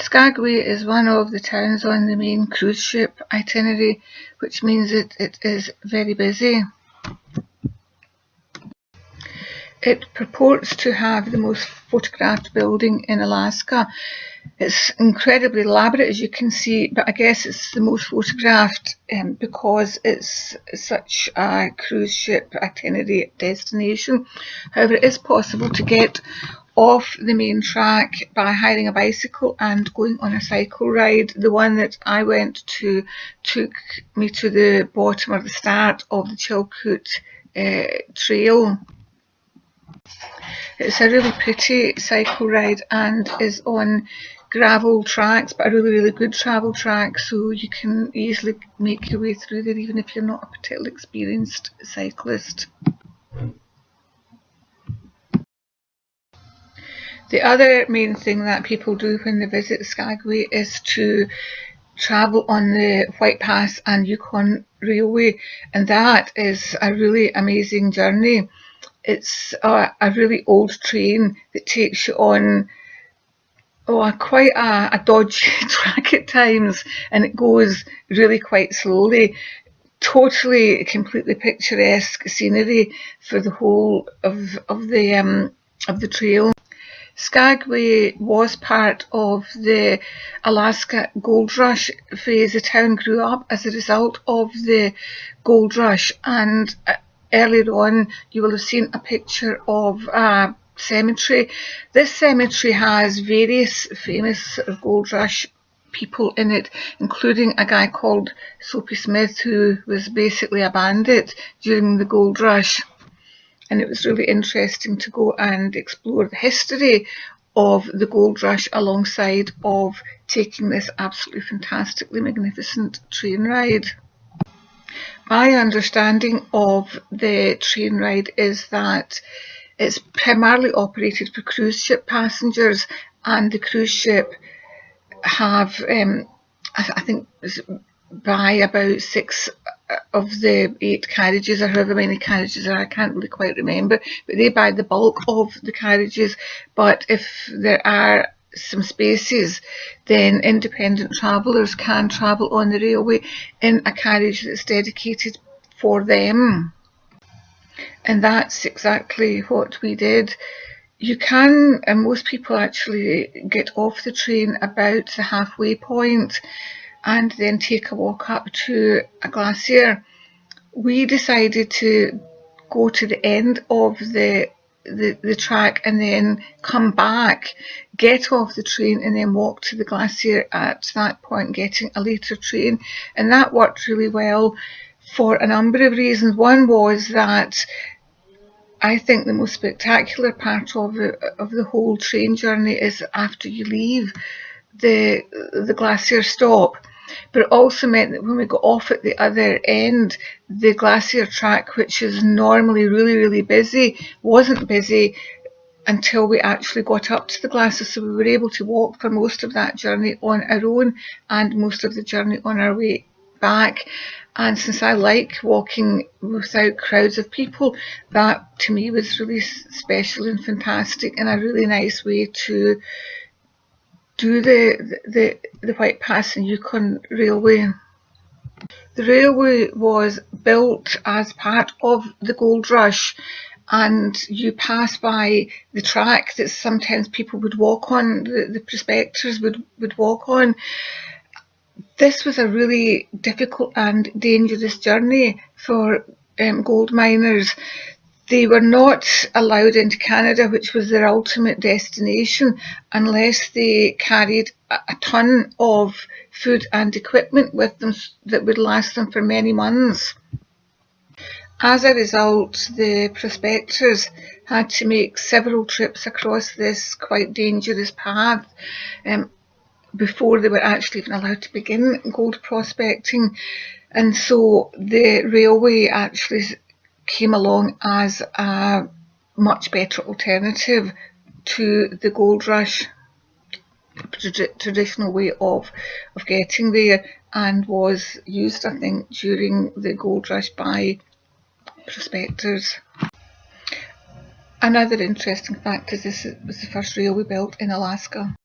Skagway is one of the towns on the main cruise ship itinerary, which means it is very busy. It purports to have the most photographed building in Alaska. It's incredibly elaborate, as you can see, but I guess it's the most photographed because it's such a cruise ship itinerary destination. However, it is possible to get off the main track by hiring a bicycle and going on a cycle ride. The one that I went to took me to the bottom or the start of the Chilkoot trail. It's a really pretty cycle ride and is on gravel tracks, but a really good travel track, so you can easily make your way through there even if you're not a particularly experienced cyclist. The other main thing that people do when they visit Skagway is to travel on the White Pass and Yukon Railway, and that is a really amazing journey. It's a really old train that takes you on quite a dodgy track at times, and it goes really quite slowly. Totally, completely picturesque scenery for the whole of the trail. Skagway was part of the Alaska Gold Rush phase. The town grew up as a result of the Gold Rush, and earlier on you will have seen a picture of a cemetery. This cemetery has various famous Gold Rush people in it, including a guy called Soapy Smith, who was basically a bandit during the Gold Rush. And it was really interesting to go and explore the history of the Gold Rush alongside of taking this absolutely fantastically magnificent train ride. My understanding of the train ride is that it's primarily operated for cruise ship passengers, and the cruise ship have, I think, by about 6 of the 8 carriages, or however many carriages there are, I can't really quite remember, but they buy the bulk of the carriages. But if there are some spaces, then independent travellers can travel on the railway in a carriage that's dedicated for them. And that's exactly what we did. You can, and most people actually get off the train about the halfway point and then take a walk up to a glacier. We decided to go to the end of the track and then come back, get off the train and then walk to the glacier at that point, getting a later train. And that worked really well for a number of reasons. One was that I think the most spectacular part of the whole train journey is after you leave the glacier stop. But it also meant that when we got off at the other end, the glacier track, which is normally really busy, wasn't busy until we actually got up to the glacier. So we were able to walk for most of that journey on our own and most of the journey on our way back. And since I like walking without crowds of people, that to me was really special and fantastic, and a really nice way to do the White Pass and Yukon Railway. The railway was built as part of the Gold Rush, and you pass by the track that sometimes people would walk on, the prospectors would walk on. This was a really difficult and dangerous journey for gold miners. They were not allowed into Canada, which was their ultimate destination, unless they carried a ton of food and equipment with them that would last them for many months. As a result, the prospectors had to make several trips across this quite dangerous path before they were actually even allowed to begin gold prospecting. And so the railway actually came along as a much better alternative to the Gold Rush traditional way of getting there, and was used, I think, during the Gold Rush by prospectors. Another interesting fact is this was the first railway built in Alaska.